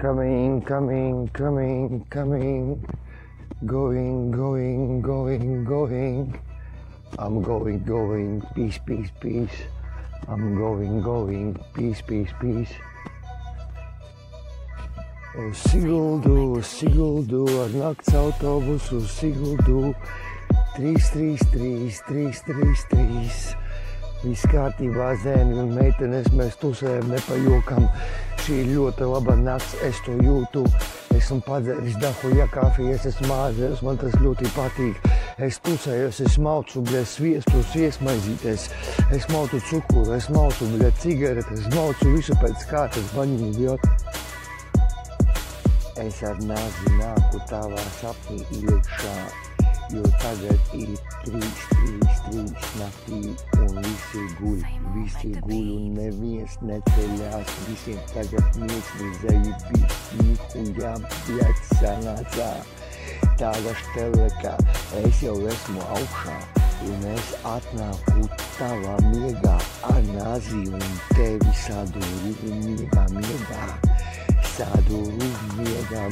Coming, coming, coming, coming. Going, going, going, going. I'm going, going. Peace, peace, peace. I'm going, going. Peace, peace, peace. Uz Siguldu, ar nakts autobusu uz Siguldu. 333. Viss kārtībā, zēni un meitenes, mēs tusējam, nepajokam. Šī ir ļoti laba nakts, es to jūtu. Esmu padzeris dahuja kafijas, es māzējos, man tas ļoti patīk. Es tusējos, es maucu, sviestu, sviestmaizītes. Es maucu cukuru, es maucu, cigaretes, es maucu visu pēc kārtas, baņiņu bijot. Es ar nāzi nāku tavā sapnī iekšā, jo tagad ir 3 naktī un visi guļ un neviens neceļās. Visiem tagad miesmizēji nihujām bļaļ sanācā. Tāda štelekā, es jau esmu augšā un es atnāku tavā miegā ar nāzi un tevi sadūru miegā. Sadūru miegā.